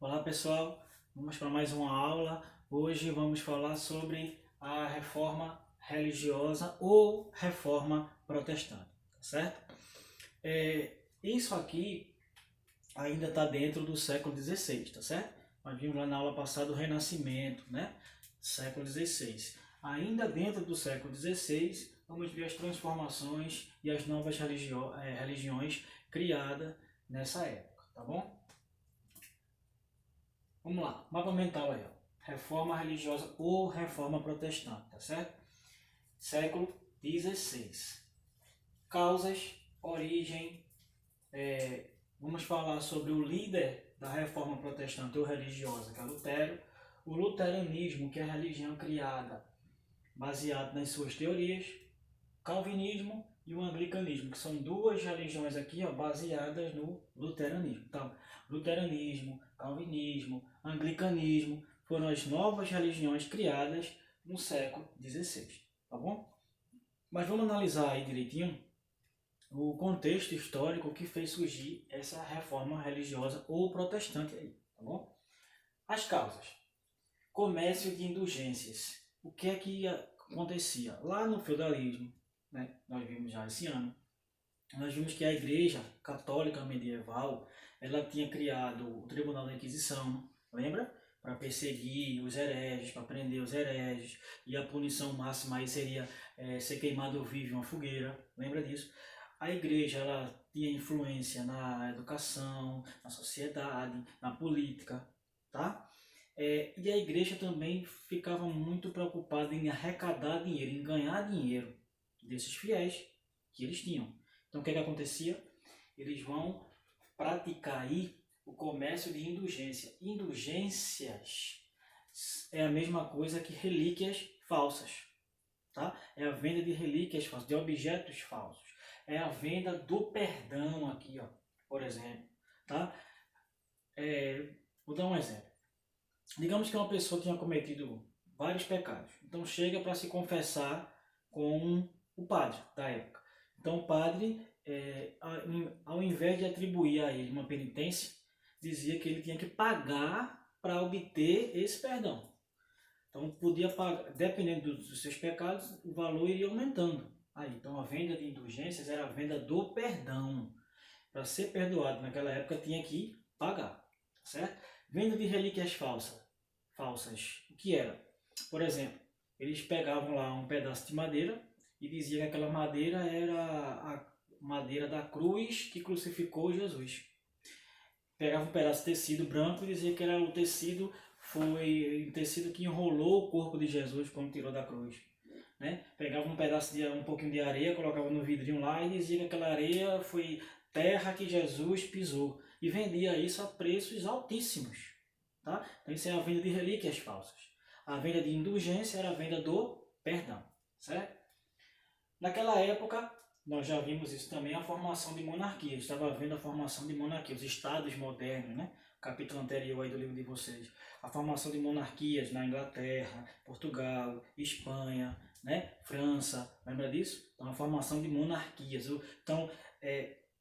Olá pessoal, vamos para mais uma aula. Hoje vamos falar sobre a reforma religiosa ou reforma protestante, tá certo? Isso aqui ainda está dentro do século XVI, tá certo? Nós vimos lá na aula passada o Renascimento, né? Século XVI. Ainda dentro do século XVI, vamos ver as transformações e as novas religiões criadas nessa época, tá bom? Vamos lá, mapa mental aí, ó. Reforma religiosa ou reforma protestante, tá certo? Século XVI. Causas, origem, vamos falar sobre o líder da reforma protestante ou religiosa, que é Lutero, o luteranismo, que é a religião criada baseada nas suas teorias, calvinismo e o anglicanismo, que são duas religiões aqui ó, baseadas no luteranismo. Então, luteranismo, calvinismo, anglicanismo foram as novas religiões criadas no século XVI, tá bom? Mas vamos analisar aí direitinho o contexto histórico que fez surgir essa reforma religiosa ou protestante aí, tá bom? As causas. Comércio de indulgências. O que é que acontecia? Lá no feudalismo, né, nós vimos já esse ano, nós vimos que a Igreja Católica Medieval ela tinha criado o Tribunal da Inquisição, lembra? Para perseguir os hereges, para prender os hereges, e a punição máxima aí seria ser queimado vivo em uma fogueira, lembra disso? A Igreja ela tinha influência na educação, na sociedade, na política, tá? E a Igreja também ficava muito preocupada em arrecadar dinheiro, em ganhar dinheiro desses fiéis que eles tinham. Então o que acontecia? Eles vão praticar aí o comércio de indulgência. Indulgências é a mesma coisa que relíquias falsas. Tá? É a venda de relíquias falsas, de objetos falsos. É a venda do perdão aqui, ó, por exemplo. Tá? Vou dar um exemplo. Digamos que uma pessoa tinha cometido vários pecados. Então chega para se confessar com o padre da época. Então o padre, ao invés de atribuir a ele uma penitência, dizia que ele tinha que pagar para obter esse perdão. Então podia pagar, dependendo dos seus pecados, o valor iria aumentando. Aí, então a venda de indulgências era a venda do perdão. Para ser perdoado naquela época tinha que pagar, certo? Venda de relíquias falsas. O que era? Por exemplo, eles pegavam lá um pedaço de madeira e diziam que aquela madeira era a madeira da cruz que crucificou Jesus. Pegava um pedaço de tecido branco e dizia que era o tecido, foi o tecido que enrolou o corpo de Jesus quando tirou da cruz. Né? Pegava um pouquinho de areia, colocava no vidrinho lá e dizia que aquela areia foi terra que Jesus pisou. E vendia isso a preços altíssimos. Tá? Então isso é a venda de relíquias falsas. A venda de indulgência era a venda do perdão. Certo? Naquela época, nós já vimos isso também, a formação de monarquia. Estava vendo a formação de monarquia, os estados modernos, né? Capítulo anterior aí do livro de vocês. A formação de monarquias na Inglaterra, Portugal, Espanha, né? França, lembra disso? Então, a formação de monarquias. Então,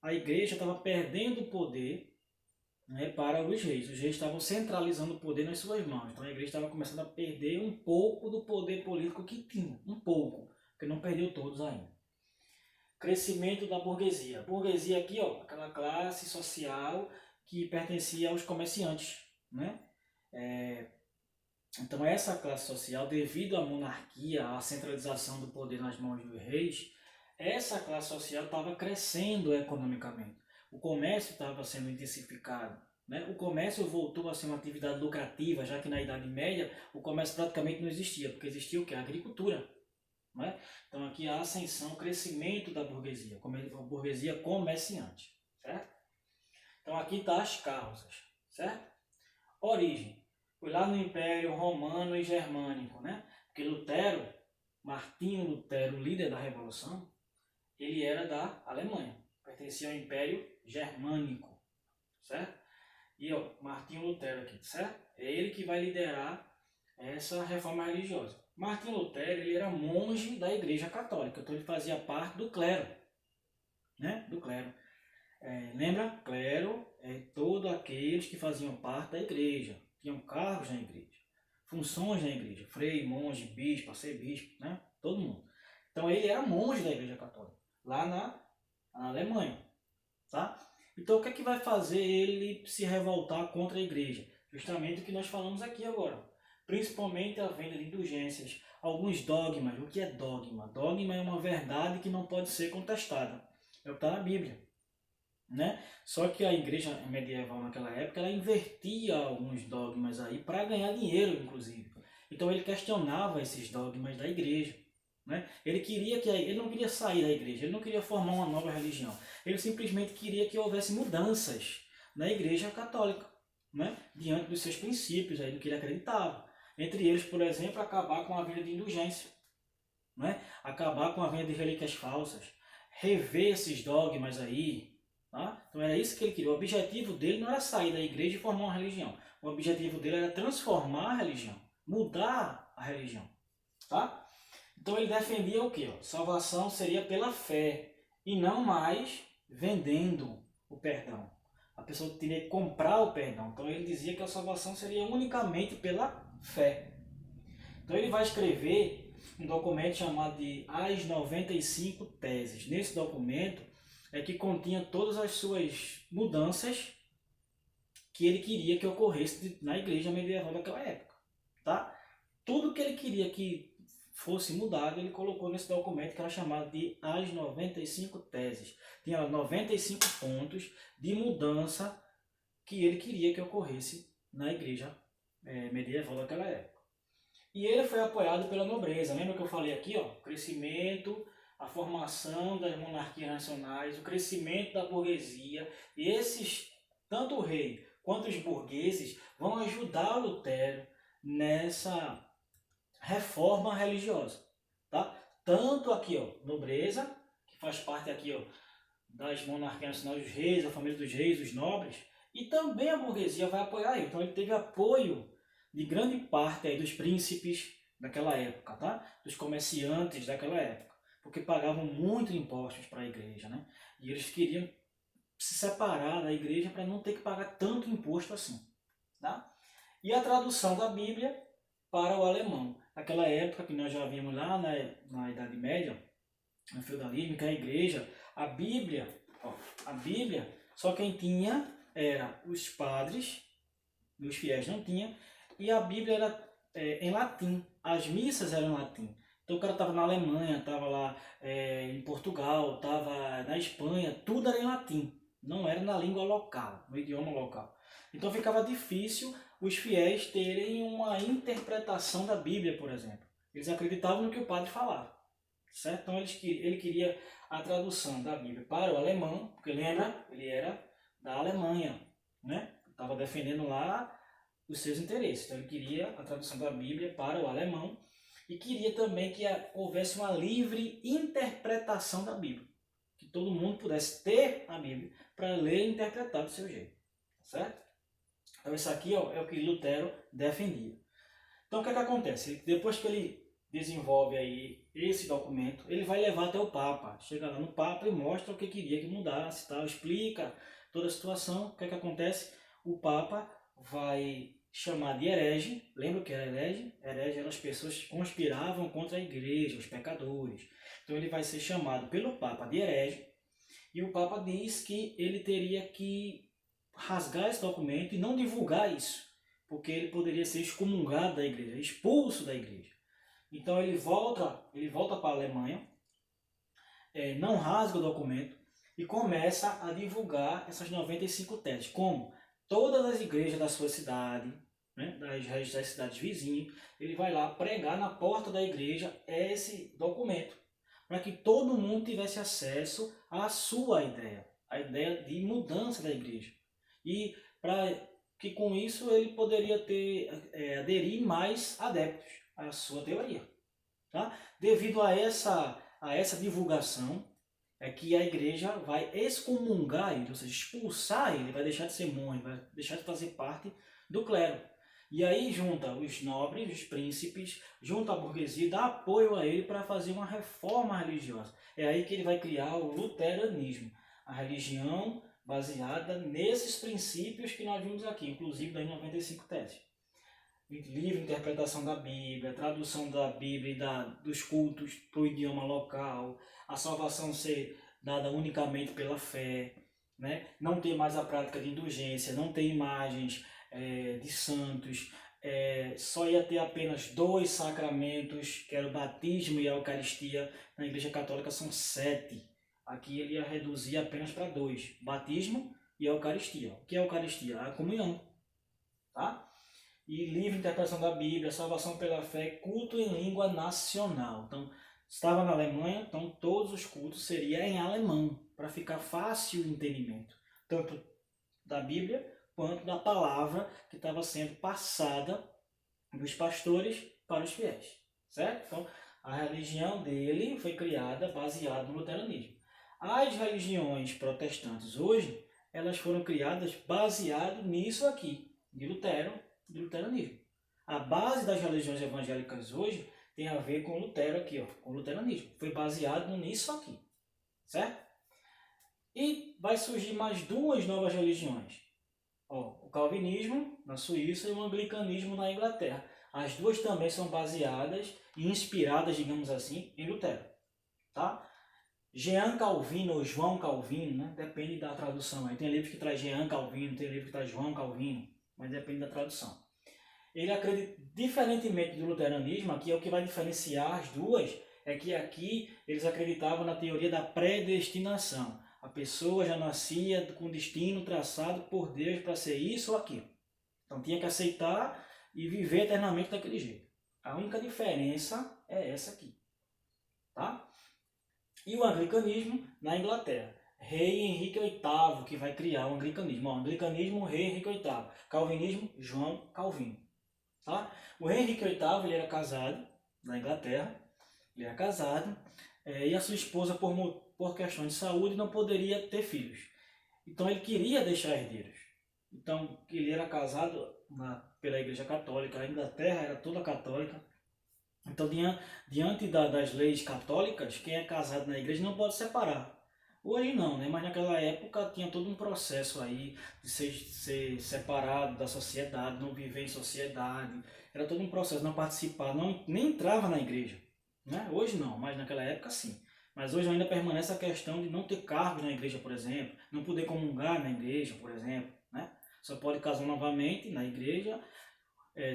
a igreja estava perdendo o poder, né, para os reis. Os reis estavam centralizando o poder nas suas mãos. Então, a igreja estava começando a perder um pouco do poder político que tinha. Um pouco, porque não perdeu todos ainda. Crescimento da burguesia. Burguesia aqui, ó, aquela classe social que pertencia aos comerciantes, né? Então essa classe social, devido à monarquia, à centralização do poder nas mãos dos reis, essa classe social estava crescendo economicamente. O comércio estava sendo intensificado. Né? O comércio voltou a ser uma atividade lucrativa, já que na Idade Média o comércio praticamente não existia, porque existia o quê? A agricultura. Né? Então aqui a ascensão, o crescimento da burguesia, a burguesia comerciante. Certo? Então aqui está as causas. Certo? Origem. Foi lá no Império Romano e Germânico. Né? Porque Lutero, Martinho Lutero, líder da Revolução, ele era da Alemanha. Pertencia ao Império Germânico. Certo? E ó, Martinho Lutero aqui, certo? É ele que vai liderar essa reforma religiosa. Martim Lutero ele era monge da Igreja Católica, então ele fazia parte do clero. Né? Do clero. Lembra? Clero é todo aquele aqueles que faziam parte da igreja, tinham cargos na igreja, funções na igreja, frei, monge, bispo, arcebispo, né? Todo mundo. Então ele era monge da igreja católica, lá na Alemanha, tá? Então o que é que vai fazer ele se revoltar contra a igreja? Justamente o que nós falamos aqui agora. Principalmente a venda de indulgências, alguns dogmas. O que é dogma? Dogma é uma verdade que não pode ser contestada. É o que está na Bíblia, né? Só que a igreja medieval naquela época, ela invertia alguns dogmas aí para ganhar dinheiro, inclusive. Então ele questionava esses dogmas da igreja, né? Ele não queria sair da igreja, ele não queria formar uma nova religião. Ele simplesmente queria que houvesse mudanças na igreja católica, né? Diante dos seus princípios, aí, do que ele acreditava. Entre eles, por exemplo, acabar com a venda de indulgência, né? Acabar com a venda de relíquias falsas, rever esses dogmas aí. Tá? Então era isso que ele queria. O objetivo dele não era sair da igreja e formar uma religião. O objetivo dele era transformar a religião, mudar a religião. Tá? Então ele defendia o quê? Salvação seria pela fé e não mais vendendo o perdão. A pessoa teria que comprar o perdão. Então ele dizia que a salvação seria unicamente pela fé. Então ele vai escrever um documento chamado de As 95 Teses. Nesse documento é que continha todas as suas mudanças que ele queria que ocorresse na igreja medieval daquela época. Tá? Tudo que ele queria que fosse mudado, ele colocou nesse documento que era chamado de As 95 Teses. Tinha 95 pontos de mudança que ele queria que ocorresse na igreja medieval daquela época. E ele foi apoiado pela nobreza. Lembra que eu falei aqui, ó, crescimento, a formação das monarquias nacionais, o crescimento da burguesia. E esses, tanto o rei quanto os burgueses, vão ajudar Lutero nessa reforma religiosa, tá? Tanto aqui, ó, nobreza, que faz parte aqui, ó, das monarquias nacionais, dos reis, a família dos reis, os nobres, e também a burguesia vai apoiar ele. Então ele teve apoio de grande parte aí dos príncipes daquela época, tá? Dos comerciantes daquela época, porque pagavam muito impostos para a igreja, né? E eles queriam se separar da igreja para não ter que pagar tanto imposto assim, tá? E a tradução da Bíblia para o alemão. Naquela época que nós já vimos lá na Idade Média, no feudalismo, que a igreja, a Bíblia, só quem tinha era os padres, e os fiéis não tinham, e a Bíblia era em latim, as missas eram em latim. Então o cara estava na Alemanha, estava lá em Portugal, estava na Espanha, tudo era em latim, não era na língua local, no idioma local. Então ficava difícil os fiéis terem uma interpretação da Bíblia, por exemplo. Eles acreditavam no que o padre falava, certo? Então ele queria a tradução da Bíblia para o alemão, porque lembra, ele era da Alemanha, né? Estava defendendo lá os seus interesses. Então ele queria a tradução da Bíblia para o alemão e queria também que houvesse uma livre interpretação da Bíblia, que todo mundo pudesse ter a Bíblia para ler e interpretar do seu jeito, certo? Então isso aqui, ó, é o que Lutero defendia. Então o que é que acontece? Depois que ele desenvolve aí esse documento, ele vai levar até o Papa. Chega lá no Papa e mostra o que queria que mudasse, tal, explica toda a situação. O que é que acontece? O Papa vai chamar de herege. Lembra o que era herege? Herege eram as pessoas que conspiravam contra a igreja, os pecadores. Então ele vai ser chamado pelo Papa de herege. E o Papa diz que ele teria que rasgar esse documento e não divulgar isso, porque ele poderia ser excomungado da igreja, expulso da igreja. Então ele volta para a Alemanha, não rasga o documento e começa a divulgar essas 95 teses. Como? Todas as igrejas da sua cidade, né, das cidades vizinhas, ele vai lá pregar na porta da igreja esse documento, para que todo mundo tivesse acesso à sua ideia, a ideia de mudança da igreja. E para que com isso ele poderia aderir mais adeptos à sua teoria. Tá? Devido a essa divulgação, é que a igreja vai excomungar ele, ou seja, expulsar ele, vai deixar de ser monge, vai deixar de fazer parte do clero. E aí junta os nobres, os príncipes, junta a burguesia e dá apoio a ele para fazer uma reforma religiosa. É aí que ele vai criar o luteranismo, a religião baseada nesses princípios que nós vimos aqui, inclusive das 95 teses. Livre interpretação da Bíblia, tradução da Bíblia e dos cultos para o idioma local, a salvação ser dada unicamente pela fé, né? Não ter mais a prática de indulgência, não ter imagens de santos, só ia ter apenas 2 sacramentos, que era o batismo e a Eucaristia. Na Igreja Católica são 7. Aqui ele ia reduzir apenas para 2, batismo e a Eucaristia. O que é a Eucaristia? A comunhão, tá? E livre interpretação da Bíblia, salvação pela fé, culto em língua nacional. Então, estava na Alemanha, então todos os cultos seriam em alemão, para ficar fácil o entendimento, tanto da Bíblia quanto da palavra que estava sendo passada dos pastores para os fiéis, certo? Então, a religião dele foi criada baseada no luteranismo. As religiões protestantes hoje, elas foram criadas baseado nisso aqui, de Lutero, do luteranismo. A base das religiões evangélicas hoje tem a ver com Lutero aqui, ó, com o luteranismo. Foi baseado nisso aqui, certo? E vai surgir mais 2 novas religiões. Ó, o calvinismo na Suíça e o anglicanismo na Inglaterra. As 2 também são baseadas e inspiradas, digamos assim, em Lutero, tá? Jean Calvino ou João Calvino, né? Depende da tradução. Aí tem livro que traz Jean Calvino, tem livro que traz João Calvino, mas depende da tradução. Ele acredita, diferentemente do luteranismo, aqui é o que vai diferenciar as 2, é que aqui eles acreditavam na teoria da predestinação. A pessoa já nascia com destino traçado por Deus para ser isso ou aquilo. Então tinha que aceitar e viver eternamente daquele jeito. A única diferença é essa aqui, tá? E o anglicanismo na Inglaterra. Rei Henrique VIII, que vai criar o anglicanismo. O anglicanismo, rei Henrique VIII. Calvinismo, João Calvino. Tá? O rei Henrique VIII ele era casado na Inglaterra. Ele era casado e a sua esposa, por questões de saúde, não poderia ter filhos. Então ele queria deixar herdeiros. Então ele era casado pela Igreja Católica. A Inglaterra era toda católica. Então, diante das leis católicas, quem é casado na igreja não pode separar. Hoje não, né? Mas naquela época tinha todo um processo aí de ser separado da sociedade, não viver em sociedade. Era todo um processo, não participar, nem entrava na igreja, né? Hoje não, mas naquela época sim. Mas hoje ainda permanece a questão de não ter cargos na igreja, por exemplo, não poder comungar na igreja, por exemplo, né? Só pode casar novamente na igreja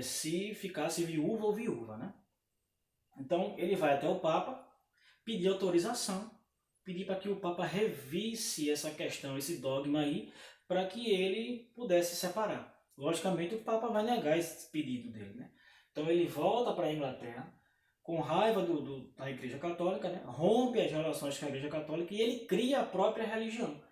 se ficasse viúvo ou viúva, né? Então ele vai até o Papa pedir autorização, pedir para que o Papa revisse essa questão, esse dogma aí, para que ele pudesse separar. Logicamente o Papa vai negar esse pedido dele, né? Então ele volta para a Inglaterra, com raiva da Igreja Católica, né? Rompe as relações com a Igreja Católica e ele cria a própria religião.